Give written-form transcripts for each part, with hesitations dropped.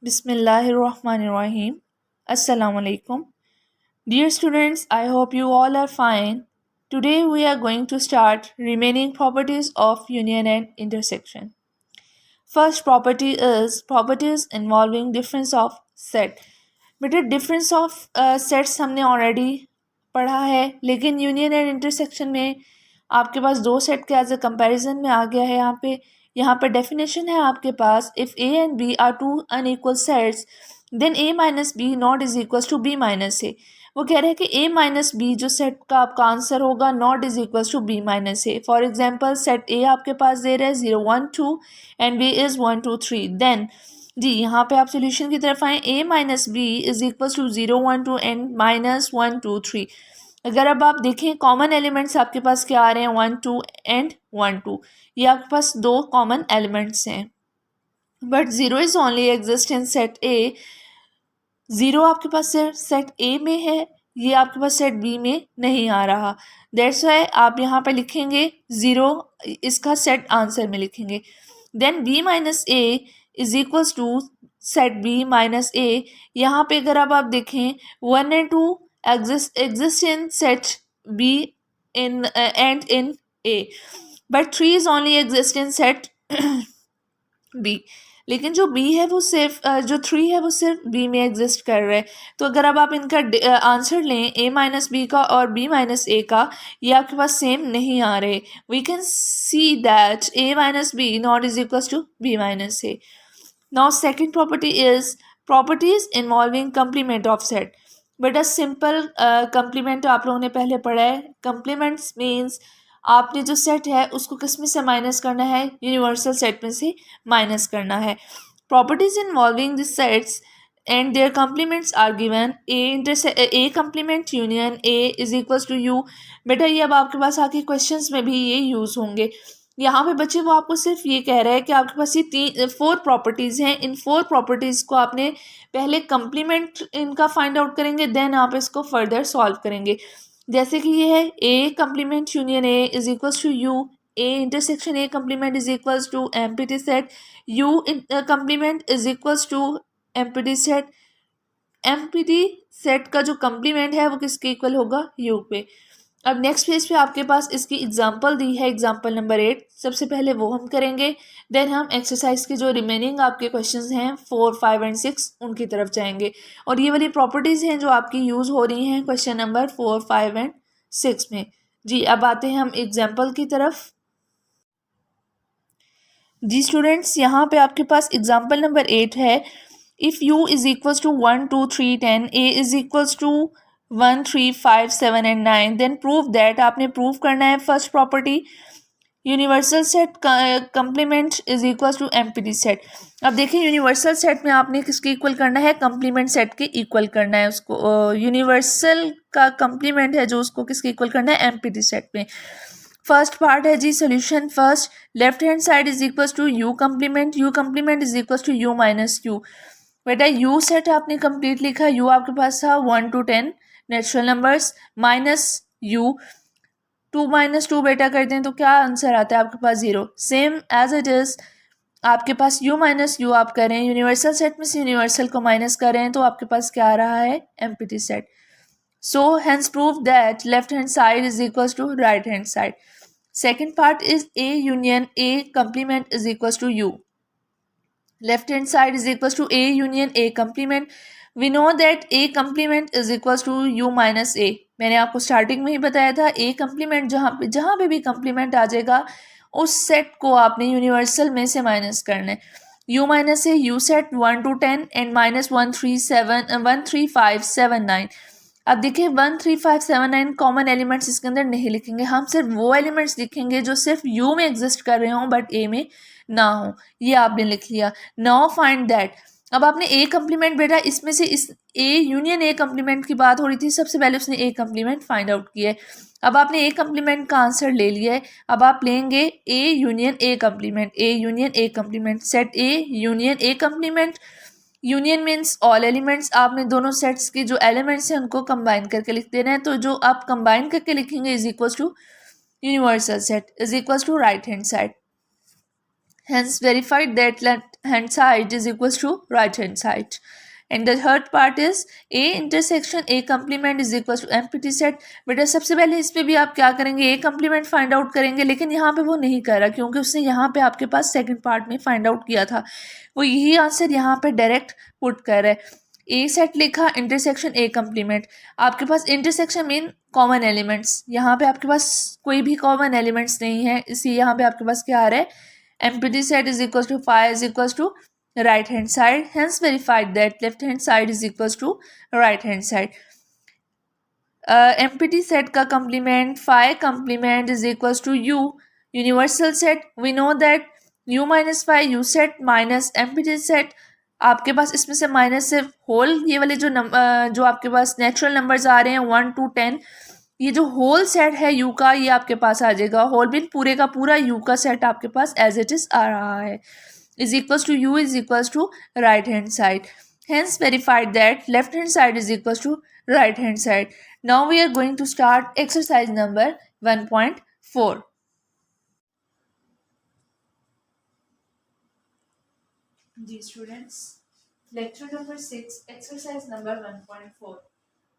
Bismillahirrahmanirrahim. Assalamu alaikum. Dear students, I hope you all are fine. Today we are going to start remaining properties of union and intersection. First property is properties involving difference of set. बेटा difference of sets हमने already पढ़ा है, लेकिन union and intersection में आपके पास दो set के as a comparison में आ गया है। यहाँ पे डेफिनेशन है आपके पास, if A and B are two unequal sets then A minus B not is equal to B minus A. वो कह रहे हैं कि ए माइनस बी जो सेट का आपका आंसर होगा not is equal to B minus A. For example set A आपके पास दे रहा है 0 1 2 एंड बी इज़ 1 2 3। देन जी यहाँ पे आप सोल्यूशन की तरफ आए, A minus B is equal to 0 1 2 and minus 1 2 3। अगर अब आप देखें कॉमन एलिमेंट्स आपके पास क्या आ रहे हैं 1 2 एंड 1 2, ये आपके पास दो कॉमन एलिमेंट्स हैं। But zero is only exist in set A. Zero आपके पास सिर्फ सेट ए में है, ये आपके पास सेट बी में नहीं आ रहा। दैट्स वाई आप यहाँ पे लिखेंगे ज़ीरो, इसका सेट आंसर में लिखेंगे। Then B minus A is equals to set B minus A. यहाँ पे अगर अब आप देखें 1 and 2 exist in set B in and in A, but 3 is only exist in set B. लेकिन जो बी है वो सिर्फ जो 3 है वो सिर्फ बी में एग्जिस्ट कर रहा है। तो अगर अब आप इनका आंसर लें ए माइनस बी का और बी माइनस ए का, ये आपके पास सेम नहीं आ रहे। We can see that a minus B not is equal to B minus a. Now second property is properties involving complement of set. बेटा सिंपल कंप्लीमेंट आप लोगों ने पहले पढ़ा है। कंप्लीमेंट्स मीन्स आपने जो सेट है उसको किस में से माइनस करना है, यूनिवर्सल सेट में से माइनस करना है। Properties involving this sets and their complements are given, A complement union A is equals to U. बेटा ये अब आपके पास आके क्वेश्चंस में भी ये यूज़ होंगे। यहाँ पे बच्चे वो आपको सिर्फ ये कह रहे हैं कि आपके पास ये 4 प्रॉपर्टीज़ हैं, इन 4 प्रॉपर्टीज़ को आपने पहले कंप्लीमेंट इनका फाइंड आउट करेंगे, देन आप इसको फर्दर सॉल्व करेंगे। जैसे कि ये है A complement union A is equals to U, A intersection A complement is equals to empty set, U complement is equals to empty set. Empty set का जो कंप्लीमेंट है वो किसके इक्वल होगा, यू पे। अब नेक्स्ट पेज पे आपके पास इसकी एग्जांपल दी है, एग्जांपल नंबर 8। सबसे पहले वो हम करेंगे, देन हम एक्सरसाइज के जो रिमेनिंग आपके क्वेश्चंस हैं 4 5 एंड 6 उनकी तरफ जाएंगे। और ये वाली प्रॉपर्टीज़ हैं जो आपकी यूज़ हो रही हैं क्वेश्चन नंबर 4 5 एंड 6 में। जी अब आते हैं हम एग्जाम्पल की तरफ। जी स्टूडेंट्स यहाँ पे आपके पास एग्जाम्पल नंबर 8 है। If U is equals to 1 2 3 10, A is equals to 1 3 5 7 and 9, then prove that. आपने प्रूव करना है first property, universal set complement is equal to empty set. अब देखिए यूनिवर्सल सेट में आपने किसके इक्वल करना है, कंप्लीमेंट सेट के इक्वल करना है उसको। यूनिवर्सल का कंप्लीमेंट है जो उसको किसके इक्वल करना है, एम्प्टी सेट में। फर्स्ट पार्ट है जी solution. First left hand side is equal to U complement is equal to U minus U. बेटा यू सेट आपने कंप्लीट लिखा, यू आपके पास था 1 to 10 natural numbers minus U, 2 minus 2 बेटा करते हैं तो क्या आंसर आता है आपके पास 0। सेम एज इट इज आपके पास यू माइनस यू आप करें, यूनिवर्सल सेट में से यूनिवर्सल को माइनस कर रहे हैं तो आपके पास क्या आ रहा है, empty set. So hence prove that left hand side is equal to right hand side. Second part is A union A complement is equal to U, left hand side is equals to a union a complement. We know that a complement is equals to u minus a। मैंने आपको starting में ही बताया था a complement जहाँ पे भी complement आ जाएगा उस सेट को आपने यूनिवर्सल में से माइनस करना है। u minus A u set 1 to 10 and minus 1 3 5 7 9। अब देखिए 1 3 5 7 9 कॉमन एलिमेंट्स इसके अंदर नहीं लिखेंगे, हम सिर्फ वो एलिमेंट्स लिखेंगे जो सिर्फ u में एग्जिस्ट कर रहे हों बट a में ना हो। ये आपने लिख लिया। Now find that. अब आपने ए कंप्लीमेंट, बेटा इसमें से इस ए यूनियन ए कंप्लीमेंट की बात हो रही थी, सबसे पहले उसने ए कंप्लीमेंट फाइंड आउट किया है। अब आपने ए कंप्लीमेंट का आंसर ले लिया है, अब आप लेंगे ए union A complement, A union A complement, set A union A complement. Union means all elements, आपने दोनों सेट्स के जो एलिमेंट्स हैं उनको कंबाइन करके लिख देना है। तो जो आप कंबाइन करके लिखेंगे is equal to universal set is equal to right hand side. hence verified that left hand side is equals to right hand side. And the third part is a intersection a complement is equals to empty set. बेटा सबसे पहले इस पे भी आप क्या करेंगे, ए complement find out करेंगे, लेकिन यहाँ पे वो नहीं कर रहा क्योंकि उसने यहाँ पे आपके पास सेकंड पार्ट में फाइंड आउट किया था, वो यही आंसर यहाँ पे डायरेक्ट पुट कर रहा है। ए सेट लिखा, इंटरसेक्शन ए कम्प्लीमेंट, आपके पास इंटरसेक्शन मीन कॉमन एलिमेंट्स, यहाँ पे आपके पास कोई भी कॉमन एलिमेंट्स नहीं है, इसलिए यहाँ पे आपके पास क्या आ रहा है, empty set is equals to phi is equals to right hand side, hence verified that left hand side is equals to right hand side. Empty set का complement phi complement is equals to u, universal set we know that u minus phi u set minus empty set, आपके पास इसमें से minus से whole ये वाले जो आपके पास natural numbers आ रहे हैं 1 to 10, ये जो होल सेट है यू का ये आपके पास आ जाएगा, होल बिन पूरे का पूरा यू का सेट आपके पास एज इट इज आ रहा है, is equals to U is equals to right hand side, hence verified that left hand side is equals to right hand side. Now we are going to start exercise number 1.4. Dear students, lecture number 6, exercise number 1.4.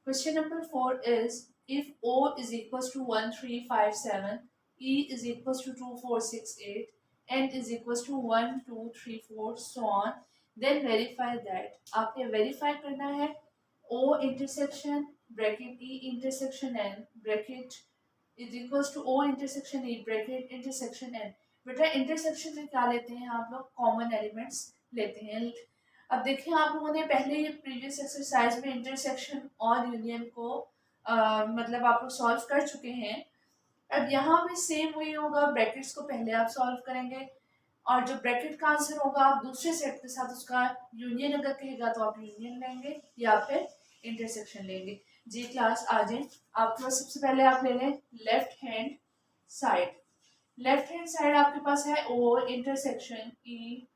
Question number 4 is, if O is equals to 1357, E is equals to 2468, N is equals to 1 2 3 4 so on, then verify that. आपने verify करना है O intersection bracket E intersection N bracket is equals to O intersection E bracket intersection N. बेटा intersection में क्या लेते हैं आप लोग, कॉमन एलिमेंट्स लेते हैं। अब देखिए आप लोगों ने पहले ये प्रीवियस एक्सरसाइज में इंटरसेक्शन और यूनियन को मतलब आप लोग सॉल्व कर चुके हैं। अब यहाँ भी सेम वही होगा, ब्रैकेट्स को पहले आप सॉल्व करेंगे और जो ब्रैकेट का आंसर होगा आप दूसरे सेट के साथ उसका यूनियन अगर कहेगा तो आप यूनियन लेंगे या फिर इंटरसेक्शन लेंगे। जी क्लास आ जाए, आपके पास सबसे पहले आप ले लें left hand side. Left hand side आपके पास है O intersection E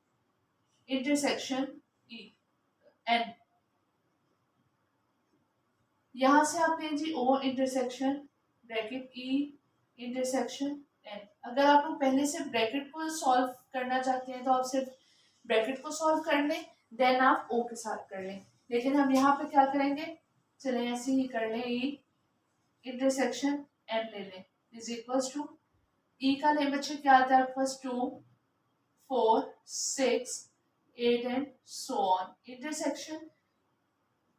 intersection E N, यहां से आप लें जी O intersection bracket E intersection N. अगर आप लोग पहले से ब्रैकेट को सॉल्व करना चाहते हैं तो आप सिर्फ ब्रैकेट को सॉल्व कर लें, देन आप ओ के साथ कर लें, लेकिन हम यहाँ पे क्या करेंगे, चले ऐसे ही कर लें, ई इंटरसेक्शन एन ले लें इज इक्वल्स टू ई का ले बच्चे क्या आता है आपके पास 2 4 6 8 and so on, intersection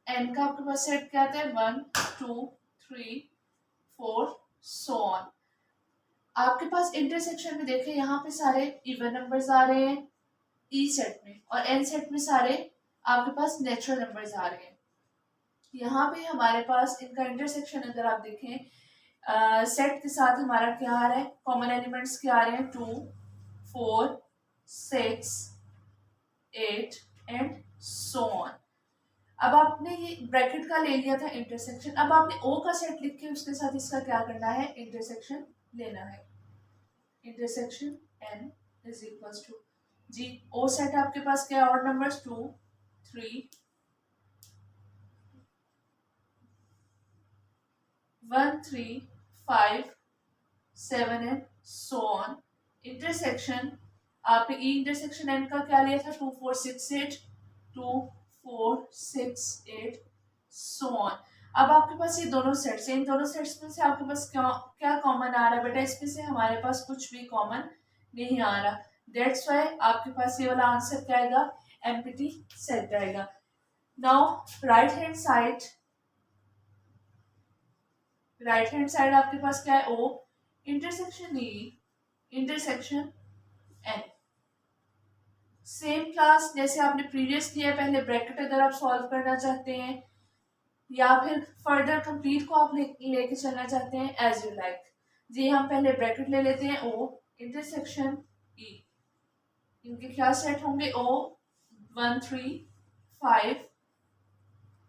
N का आपके पास सेट क्या आता है 1 2 3 4 सो ऑन। आपके पास इंटरसेक्शन में देखें यहाँ पे सारे इवन नंबर्स आ रहे हैं ई सेट में, और एन सेट में सारे आपके पास नेचुरल नंबर्स आ रहे हैं। यहाँ पे हमारे पास इनका इंटरसेक्शन अगर आप देखें सेट के साथ हमारा क्या आ रहा है, कॉमन एलिमेंट्स क्या आ रहे हैं 2 4 6 8 एंड सो ऑन। अब आपने ये ब्रैकेट का ले लिया था इंटरसेक्शन, अब आपने ओ का सेट लिख के उसके साथ इसका क्या करना है, इंटरसेक्शन लेना है, intersection N is equals to जी ओ सेट आपके पास क्या और numbers 2 3 1 3 5 7 and so on. Intersection आपने ई इंटरसेक्शन एन का क्या लिया था 2 4 6 8 2 4 6 8 सो ऑन। अब आपके पास ये दोनों सेट्स हैं, इन दोनों सेट्स में से आपके पास क्या कॉमन आ रहा है बेटा, इसमें से हमारे पास कुछ भी कॉमन नहीं आ रहा, दैट्स वाई आपके पास ये वाला आंसर क्या आएगा, एम्प्टी सेट आएगा। नाउ राइट हैंड साइड आपके पास क्या है, O intersection E intersection N. Same class जैसे आपने प्रीवियस किया, पहले ब्रैकेट अगर आप सॉल्व करना चाहते हैं या फिर फर्दर कंप्लीट को आप लेके चलना चाहते हैं एज यू लाइक। जी हम पहले ब्रैकेट ले लेते हैं ओ इंटरसेक्शन ई, इनके क्या सेट होंगे ओ 1 3 5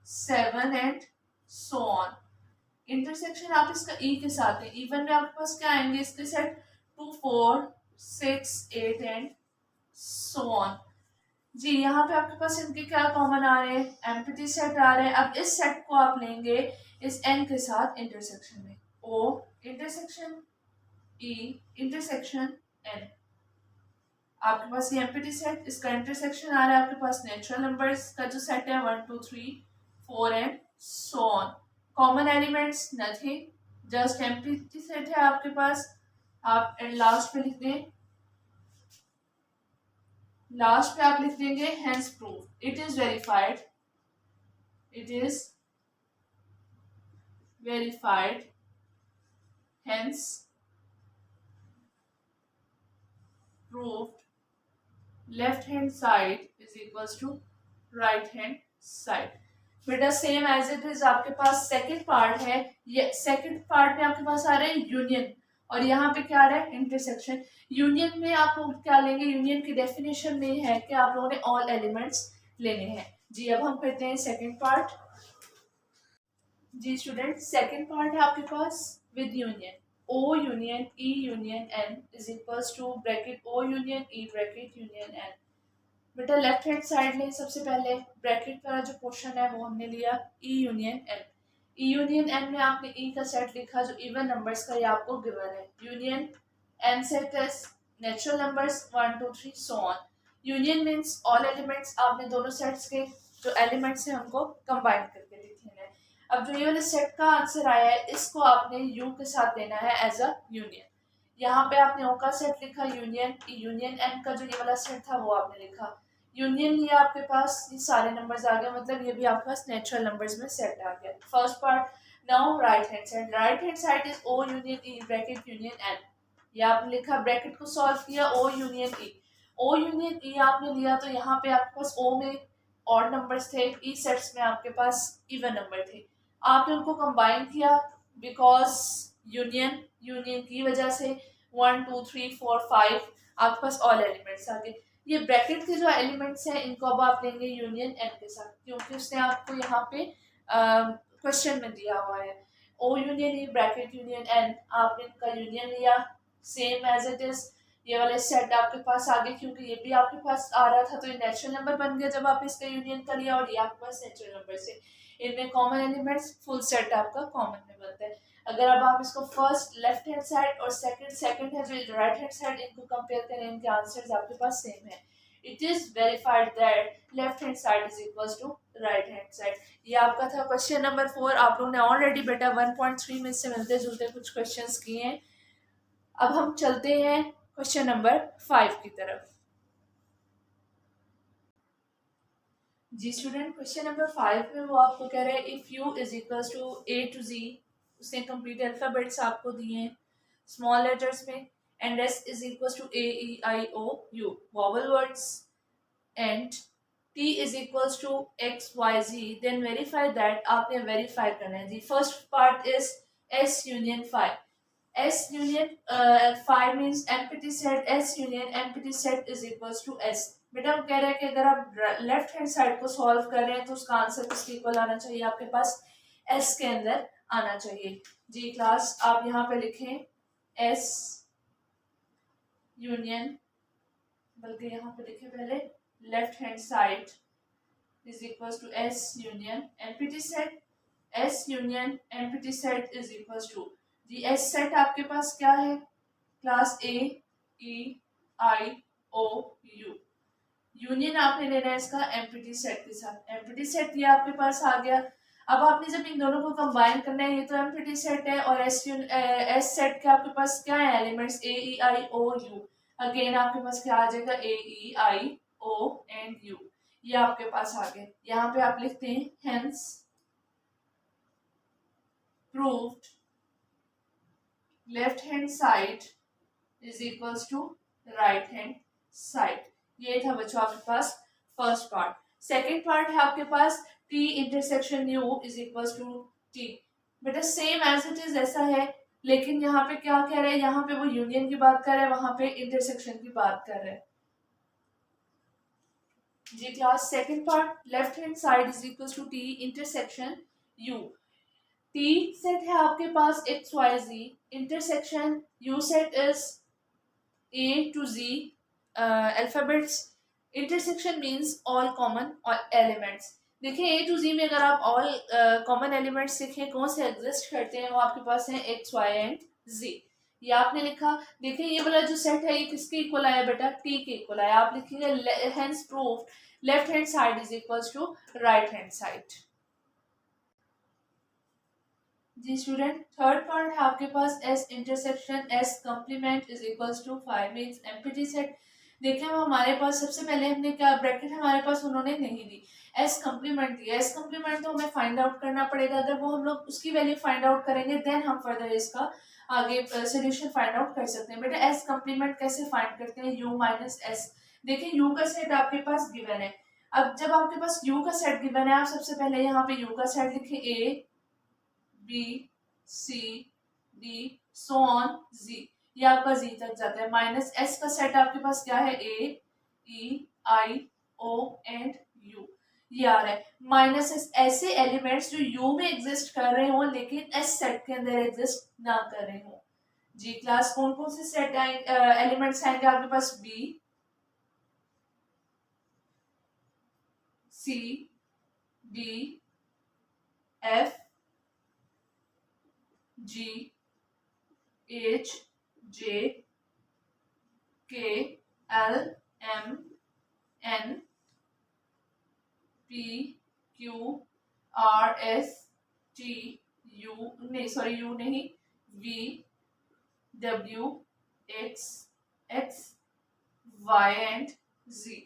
7 एंड सो ऑन। इंटरसेक्शन आप इसका ई के साथ है, इवन में आपके पास क्या आएंगे इसके सेट 2 4 6 8 एंड सो ऑन। जी यहाँ पे आपके पास इनके क्या कॉमन आ रहे हैं, एम्प्टी सेट आ रहे हैं। अब इस सेट को आप लेंगे इस एन के साथ इंटरसेक्शन में, ओ इंटरसेक्शन ई इंटरसेक्शन एन। आपके पास ये एम्प्टी सेट, इसका इंटरसेक्शन आ रहा है आपके पास नेचुरल नंबर्स का जो सेट है 1 2 3 4 and so on. Common elements nothing, just empty set है आपके पास। आप एंड लास्ट पे लिख दें, लास्ट पे आप लिख देंगे hence proof it is verified, it is verified hence proved left hand side is equals to right hand side. बेटा सेम एज इट इज आपके पास सेकंड पार्ट है, ये सेकंड पार्ट में आपके पास आ रहा है यूनियन और यहाँ पे क्या आ रहा है इंटरसेक्शन। यूनियन में आप लोग क्या लेंगे, यूनियन की डेफिनेशन में है कि आप लोगों ने ऑल एलिमेंट्स लेने हैं। जी अब हम करते हैं सेकंड पार्ट। जी स्टूडेंट सेकंड पार्ट है आपके पास with union, O union E union N is equals to bracket O union E bracket union N। बेटा लेफ्ट हैंड साइड में सबसे पहले ब्रैकेट वाला जो पोर्शन है वो हमने लिया E union N। E union N में आपने E का सेट लिखा जो इवन नंबर्स का ये आपको गिवन है। Union N set is natural numbers 1 2 3 so on. Union means all elements, आपने दोनों सेट्स के जो एलिमेंट्स हैं उनको कंबाइन करके लिखे हैं। अब जो ये वाले सेट का आंसर आया है इसको आपने U के साथ देना है एज अ यूनियन। यहाँ पे आपने O का सेट लिखा यूनियन, यूनियन N का जो ये वाला सेट था वो आपने लिखा। यूनियन लिया आपके पास, ये सारे नंबर्स आ गए, मतलब ये भी आपके पास नेचुरल नंबर्स में सेट आ गया। First part. Now right hand side, right hand side is O union E bracket union N। ये आपने लिखा, ब्रैकेट को सॉल्व किया, O union E। O union E आपने लिया तो यहाँ पे आपके पास O में ऑड नंबर्स थे, E सेट्स में आपके पास इवन नंबर थे। आपने उनको कंबाइन किया बिकॉज यूनियन, यूनियन की वजह से 1 2 3 4 5 आपके पास ऑल एलिमेंट्स आ गए। ये ब्रैकेट के जो एलिमेंट्स हैं इनको अब आप लेंगे यूनियन एन के साथ, क्योंकि उसने आपको यहाँ पे क्वेश्चन में दिया हुआ है। O union E bracket union N, आपने इनका यूनियन लिया सेम एज इट इज। ये वाले सेट आपके पास आ गए, क्योंकि ये भी आपके पास आ रहा था तो ये नेचुरल नंबर बन गया जब आप इसका यूनियन कर लिया, और ये आपके पास नेचुरल नंबर से इनमें कॉमन एलिमेंट्स फुल सेट आपका कॉमन में बनता है। अगर अब आप इसको फर्स्ट लेफ्ट हैंड साइड और सेकंड है जो राइट हैंड साइड, इनको कंपेयर करें, इनके आंसर्स आपके पास सेम है। It is verified that left hand side is equals to right hand side. ये आपका था क्वेश्चन नंबर 4। आप लोगों ने ऑलरेडी बेटा 1.3 में इससे मिलते जुलते कुछ क्वेश्चंस किए हैं। अब हम चलते हैं क्वेश्चन नंबर 5 की तरफ। जी स्टूडेंट क्वेश्चन नंबर 5 में वो आपको कह रहे हैं if U is equals to A to Z, उसने कंप्लीट अल्फाबेट्स आपको दिए हैं स्मॉल लेटर्स में, and S is equals to A E I O U vowel words, and T is equals to X Y Z, then verify that. आपने verify करना है जी। First part is S union 5। S union 5 means empty set, S union empty set is equals to S। बेटा हम कह रहे हैं कि अगर आप लेफ्ट हैंड साइड को सॉल्व कर रहे हैं तो उसका आंसर किसके इक्वल आना चाहिए, आपके पास S के अंदर आना चाहिए। जी क्लास आप यहाँ पे लिखें S यूनियन, बल्कि यहाँ पे लिखें पहले left hand side is equals to S union empty set, S union empty set is equals to जी एस सेट आपके पास क्या है class A E I O U। Union आपने लेना है इसका एम्प्टी सेट के साथ, एम्प्टी सेट ये आपके पास आ गया। अब आपने जब इन दोनों को कंबाइन करना है, ये तो एम्प्टी सेट है और एस सेट के आपके पास क्या है elements A E I O U। Again आपके पास क्या आ जाएगा A E I O and U, ये आपके पास आ गए। यहाँ पे आप लिखते हैं hence proved left hand side is equals to right hand side. ये था बच्चों आपके पास फर्स्ट पार्ट। सेकंड पार्ट है आपके पास T intersection U is equals to T। बेटा सेम एज इट इज ऐसा है, लेकिन यहाँ पे क्या कह रहे हैं, यहाँ पे वो यूनियन की बात कर रहे हैं, वहां पे इंटरसेक्शन की बात कर रहे हैं। जी class second part left hand side is equals to T intersection U। T set है आपके पास X Y Z, intersection U set is A to Z alphabets, intersection means all common elements. देखिए A to Z में अगर आप all common elements देखें कौन से एग्जिस्ट करते हैं, वो आपके पास हैं X Y एंड Z। ये आपने लिखा। देखिए ये वाला जो सेट है ये किसके इक्वल आया बेटा, टी के इक्वल आया। आप लिखेंगे hence proved left hand side is equals to right hand side. जी स्टूडेंट, थर्ड पार्ट है आपके पास S intersection S complement is equals to 5 means empty set. देखें वो हमारे पास सबसे पहले हमने क्या ब्रैकेट हमारे पास उन्होंने नहीं दी, एस कंप्लीमेंट दी। एस कंप्लीमेंट तो हमें फाइंड आउट करना पड़ेगा, अगर वो हम लोग उसकी वैल्यू फाइंड आउट करेंगे देन हम फर्दर इसका आगे सोल्यूशन फाइंड आउट कर सकते हैं। बेटा एस कंप्लीमेंट कैसे फाइंड करते हैं, यू माइनस एस। देखिए यू का सेट आपके पास गिवन है। अब जब आपके पास यू का सेट गिवन है, आप सबसे पहले यहाँ पे यू का सेट लिखें, A B C D so on जी, ये आपका जी तक जाता है। माइनस एस का सेट आपके पास क्या है, ए E I O and you, ये आ रहा है। माइनस एस ऐसे एलिमेंट्स जो यू में एग्जिस्ट कर रहे हो लेकिन एस सेट के अंदर एग्जिस्ट ना कर रहे हो। जी क्लास कौन कौन से सेट एलिमेंट्स आएंगे आपके पास, B C D F G H J K L M N P Q R S T U नहीं सॉरी यू नहीं V W X X Y and Z.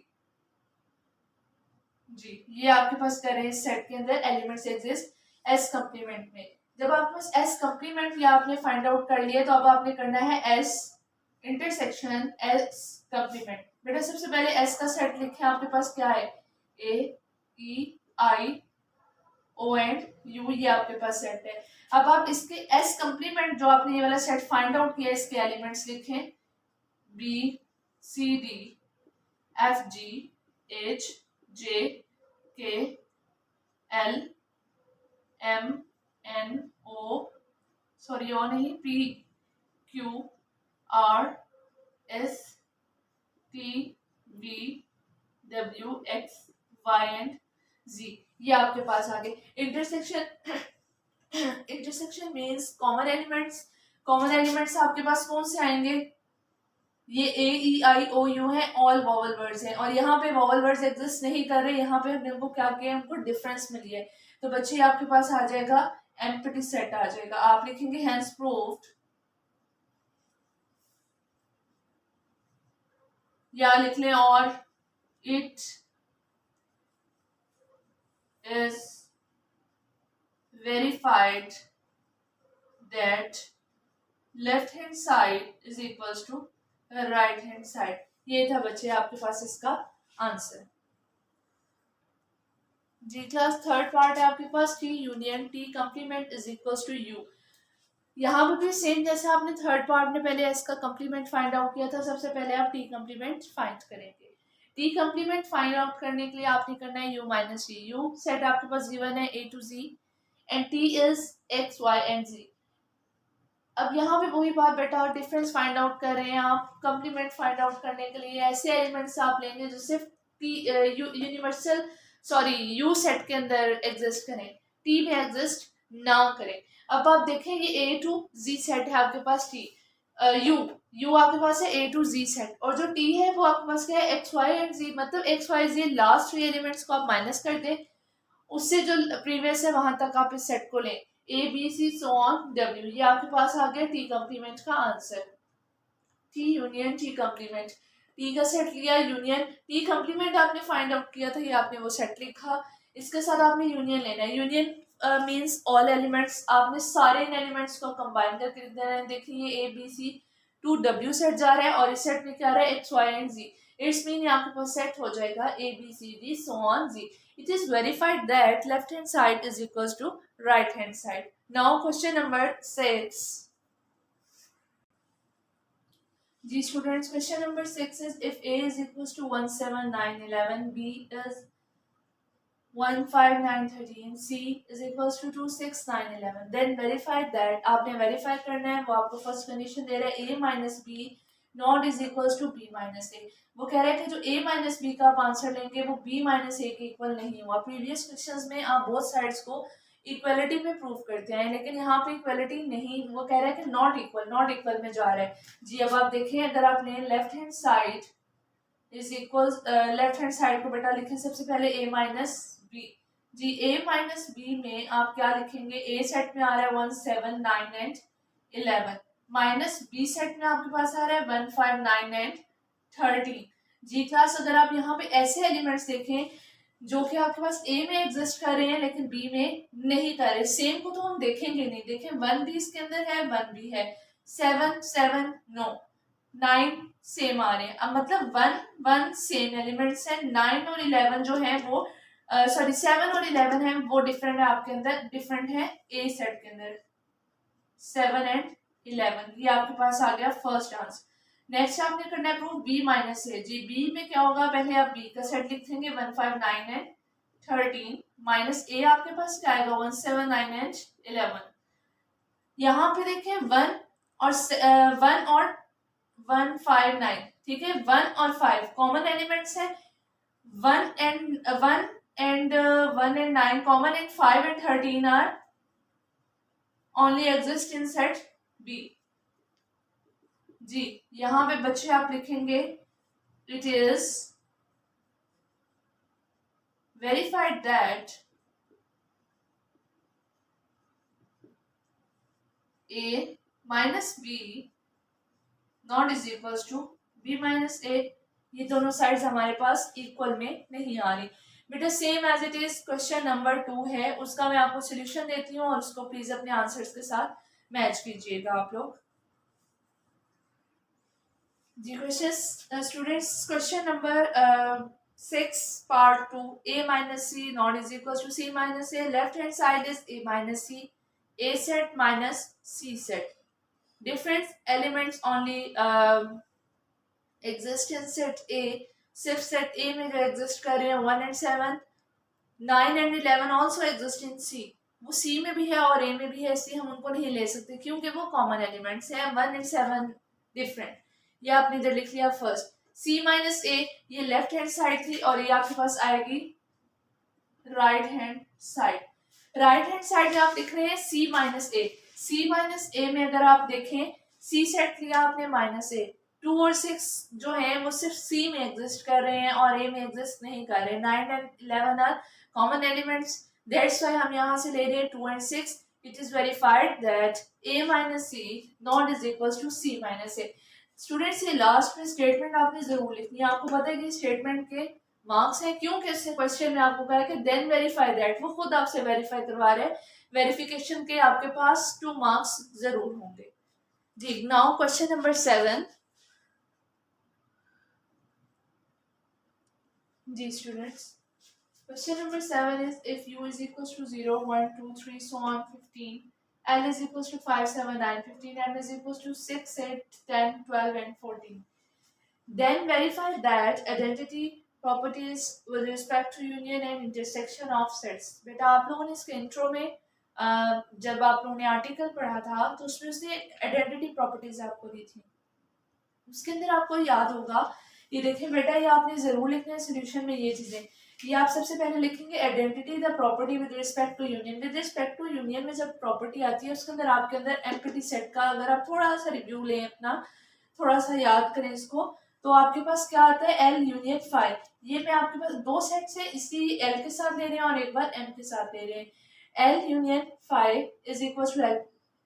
जी ये आपके पास कर रहे हैं सेट के अंदर एलिमेंट्स एग्जिस्ट एस कंप्लीमेंट में। जब आपके पास एस कंप्लीमेंट या आपने फाइंड आउट कर लिया तो अब आपने करना है एस इंटरसेक्शन एस कंप्लीमेंट। बेटा सबसे पहले एस का सेट लिखे, आपके पास क्या है, ए E I O and you, ये आपके पास सेट है। अब आप इसके एस कंप्लीमेंट जो आपने ये वाला सेट फाइंड आउट किया इसके एलिमेंट्स लिखें, B C D F G H J K L M N O sorry O नहीं P Q R S T V W X Y and Z, ये आपके पास आ गए। Intersection intersection means common elements. Common elements आपके पास कौन से आएंगे, ये A E I O U है, ऑल वॉवल वर्ड्स हैं, और यहाँ पे वॉवल वर्ड्स एग्जिस्ट नहीं कर रहे, यहाँ पे हमने उनको क्या किया, हमको डिफरेंस मिली है। तो बच्चे आपके पास आ जाएगा एम्प्टी सेट आ जाएगा। आप लिखेंगे हेंस प्रूव्ड, या लिख लें और it is verified that left hand side is equals to right hand side. ये था बच्चे आपके पास इसका आंसर। जी क्लास थर्ड पार्ट है आपके पास T union T complement is equals to U. यहाँ पर भी सेम जैसे आपने थर्ड पार्ट में पहले इसका कंप्लीमेंट फाइंड आउट किया था, सबसे पहले आप टी कंप्लीमेंट फाइंड करेंगे। टी कंप्लीमेंट फाइंड आउट करने के लिए आपने करना है U minus T. U set आपके पास गिवन है A to Z and T is X Y and Z. अब यहाँ पे वही बात बेटा, डिफरेंस फाइंड आउट कर रहे हैं आप। कंप्लीमेंट फाइंड आउट करने के लिए ऐसे एलिमेंट्स आप लेंगे जो सिर्फ T universal sorry you set के अंदर एग्जिस्ट करें, टी में एग्जिस्ट ना करें। अब आप देखें ये ए टू जी सेट है आपके पास, टी यू यू आपके पास है ए टू जी सेट, और जो टी है वो आपके पास क्या है, एक्स वाई एंड जी। मतलब एक्स वाई जी लास्ट थ्री एलिमेंट्स को आप माइनस कर दें, उससे जो प्रीवियस है वहां तक आप इस सेट को लें, A B C so on W. ये आपके पास आ गया टी कंप्लीमेंट का answer. T union T complement, T का सेट लिया यूनियन टी कंप्लीमेंट आपने फाइंड आउट किया था, ये आपने वो सेट लिखा, इसके साथ आपने यूनियन लेना है। यूनियन मींस ऑल एलिमेंट्स, आपने सारे इन एलिमेंट्स को कंबाइन करके लिख देना है। देखिए ये A B C to W set जा रहा है और इस सेट में क्या आ रहा है, X Y and Z. It's mean आपके पास सेट हो जाएगा A B C D so on Z. It is verified that left hand side is equals to right hand side. Now question number 6. G students, question number 6 is if A is equals to 1 7 9 11, B is 1 5 9 13, C is equals to 2 6 9 11, then verify that आपने verify करना है, वो आपको first condition दे रहा है A minus B not is equals to B minus A. वो कह रहा है कि जो a माइनस बी का आप आंसर लेंगे वो b माइनस ए के इक्वल नहीं हुआ। प्रीवियस क्वेश्चंस में आप बोथ साइड्स को इक्वलिटी में प्रूव करते हैं, लेकिन यहाँ पे इक्वलिटी नहीं, वो कह रहा है कि नॉट इक्वल में जा रहा है जी। अब आप देखें, अगर आपने left hand side is equal, left hand side को बेटा लिखें सबसे पहले a माइनस बी जी। a माइनस बी में आप क्या लिखेंगे, a सेट में आ रहा है 1 7 9 एंड 11, माइनस बी सेट में आपके पास आ रहा है 1 5 9 एंड 13 जी। क्लास अगर आप यहाँ पे ऐसे एलिमेंट्स देखें जो कि आपके पास ए में एग्जिस्ट कर रहे हैं लेकिन बी में नहीं कर रहे, सेम को तो हम देखेंगे नहीं। देखें 1 भी इसके अंदर है, 1 भी है, 7 7 नो, 9 सेम आ रहे हैं। अब मतलब 1 1 सेम एलिमेंट्स है, 9 और 11 जो है वो सॉरी 7 और 11 है वो डिफरेंट है, आपके अंदर डिफरेंट है ए सेट के अंदर 7 एंड 11। ये आपके पास आ गया फर्स्ट आंसर। नेक्स्ट आपने करना है प्रूफ बी माइनस ए जी। बी में क्या होगा, पहले आप बी का सेट लिख देंगे 1 5 9 एंड 13, माइनस ए आपके पास क्या आएगा 1 7 9 एंड 11। यहाँ पे देखें 1 और 1 5 9, ठीक है, 1 और 5 कॉमन एलिमेंट्स है, 1 and 9 common and 5 and 13 are only exist in set B जी। यहाँ पे बच्चे आप लिखेंगे it is verified that a minus B not is equal to b minus a। ये दोनों साइड्स हमारे पास इक्वल में नहीं आ रही बेटा। Same as it is question number 2 है, उसका मैं आपको सोल्यूशन देती हूँ और उसको प्लीज अपने आंसर्स के साथ मैच कीजिएगा आप लोग जी। Question students, question number 6 part 2, a minus C not is equal to c minus a, left hand side is a minus c, a set minus c set, different elements only exist in set A, सिर्फ set A में जो exist कर रहे हैं 1 and 7, 9 and 11 also exist in C, वो C में भी है और A में भी है, इसलिए हम उनको नहीं ले सकते क्योंकि वो कॉमन एलिमेंट्स हैं। 1 and 7 डिफरेंट, ये आपने इधर लिख लिया फर्स्ट। C माइनस A ये लेफ्ट हैंड साइड थी और ये आपके पास आएगी right hand side. Right hand side में आप लिख रहे हैं C minus A, C minus A में अगर आप देखें C सेट लिया आपने माइनस ए, 2 और 6 जो है वो सिर्फ C में एग्जिस्ट कर रहे हैं और A में एग्जिस्ट नहीं कर रहे। 9 and 11 are common elements, that's why हम यहाँ से ले रहे हैं 2 and 6। It is verified that A minus C not is equal to C minus A. Students ये लास्ट में स्टेटमेंट आपने जरूर लिखनी है, आपको पता है कि स्टेटमेंट के मार्क्स हैं क्योंकि इससे क्वेश्चन में आपको कहा है कि देन वेरीफाई दैट, वो खुद आपसे वेरीफाई करवा रहे हैं, वेरिफिकेशन के आपके पास 2 मार्क्स जरूर होंगे जी। नाउ क्वेश्चन नंबर 7 जी students, question number 7 is if u is equals to 0 1 2 3 so on 15, l is equals to 5 7 9 15, m is equals to 6 8 10 12 and 14, then verify that identity properties with respect to union and intersection of sets। बेटा आप लोगों ने इसके intro में जब आप लोगों ने आर्टिकल पढ़ा था तो उसमें उसने आइडेंटिटी प्रॉपर्टीज आपको दी थी, उसके अंदर आपको याद होगा, ये देखें बेटा ये आपने जरूर लिखना है सोल्यूशन में ये चीजें। ये आप सबसे पहले लिखेंगे identity the property with respect to union. With respect to union में जब प्रॉपर्टी आती है उसके अंदर आपके अंदर एम्प्टी सेट का अगर आप थोड़ा सा रिव्यू लें, अपना थोड़ा सा याद करें इसको, तो आपके पास क्या आता है एल यूनियन 5। ये मैं आपके पास 2 सेट्स है इसलिए एल के साथ ले रहे हैं और एक बार एम के साथ ले रहे हैं। L union 5 is equal to L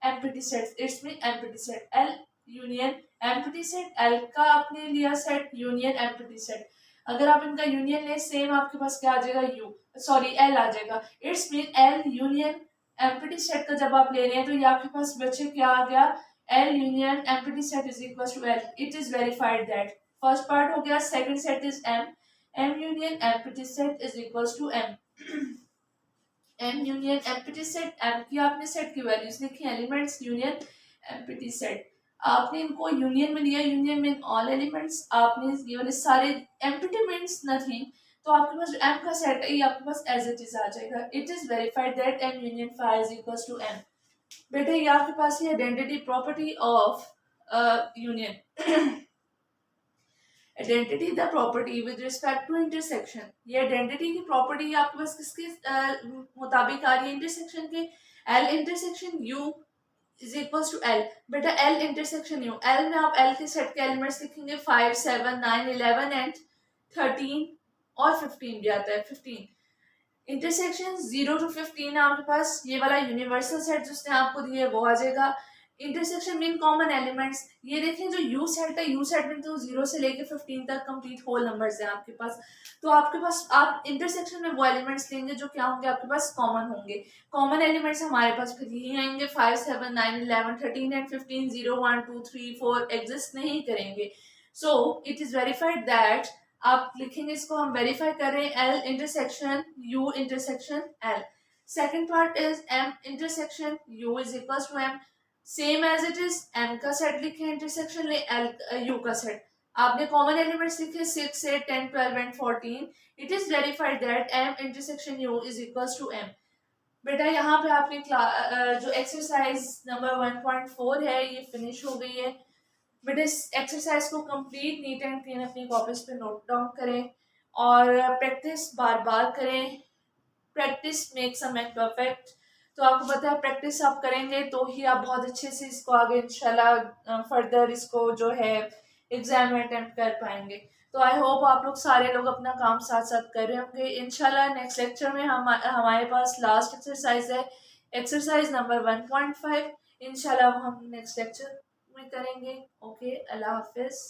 empty set, it's mean empty set, L union empty set, L का आपने लिया सेट यूनियन empty set, अगर आप इनका यूनियन ले सेम आपके पास क्या आ जाएगा U सॉरी L आ जाएगा। It's mean L union empty set का जब आप ले रहे हैं तो ये आपके पास बच्चे क्या आ गया L union empty set is equal to L। It is verified that first part हो गया, second set is M union empty set is equal to M। M union empty set, M की आपने सेट की values लिखी, elements union empty set, आपने इनको union में लिया, यूनियन में ऑल एलिमेंट्स, आपने ये वाले सारे एम्प्टी मींस नथिंग, तो आपके पास M का सेट है ये आपके पास एज इट इज आ जाएगा। It is verified that M union 5 is equal to M। बेटा ये आपके पास है identity property of union. Identity the property with respect to intersection. ये आइडेंटिटी की प्रॉपर्टी आपके पास किसके मुताबिक आ रही है, इंटरसेक्शन के। L intersection U is equal to L. बेटा एल इंटरसेक्शन यू, एल में आप एल के सेट के एलिमेंट्स लिखेंगे 5 7 9 11 एंड 13 और 15 भी आता है 15। इंटरसेक्शन 0 to 15 आपके पास ये वाला यूनिवर्सल सेट जिसने आपको दिया है वो आ जाएगा। इंटरसेक्शन मीन कॉमन एलिमेंट्स, ये देखें जो यू सेट है, यू सेट में तो 0 से लेके 15 तक कंप्लीट होल नंबर्स हैं आपके पास। तो आपके पास आप इंटरसेक्शन में वो एलिमेंट्स लेंगे जो क्या होंगे आपके पास कॉमन होंगे। कॉमन एलिमेंट्स हमारे पास फिर यही आएंगे 5 7 9 11 13 एंड 15 0 1 2 3 4 एग्जिस्ट नहीं करेंगे। So it is verified that, आप लिखेंगे इसको, हम वेरीफाई कर रहे हैं L intersection U intersection L. Second part is M intersection U is equal to M, same as it is M का सेट लिखे इंटरसेक्शन ले एल यू का सेट। आपने कॉमन एलिमेंट्स लिखे 6 8 10 12 and 14। It is verified that M intersection U is equal to M. बेटा यहाँ पे आपकी जो एक्सरसाइज नंबर 1.4 है ये फिनिश हो गई है। बेटा इस एक्सरसाइज को कंप्लीट नीट एंड क्लीन अपनी कॉपीज पे नोट डाउन करें और प्रैक्टिस बार बार करें। Practice makes a man perfect. तो आपको पता है प्रैक्टिस आप करेंगे तो ही आप बहुत अच्छे से इसको आगे इंशाल्लाह फर्दर इसको जो है एग्जाम में अटेम्प्ट कर पाएंगे। तो आई होप आप लोग सारे लोग अपना काम साथ साथ कर रहे होंगे। इंशाल्लाह नेक्स्ट लेक्चर में हमारे पास लास्ट एक्सरसाइज है, एक्सरसाइज नंबर 1.5। इंशाल्लाह हम नेक्स्ट लेक्चर में करेंगे। ओके, अल्लाह हाफिज।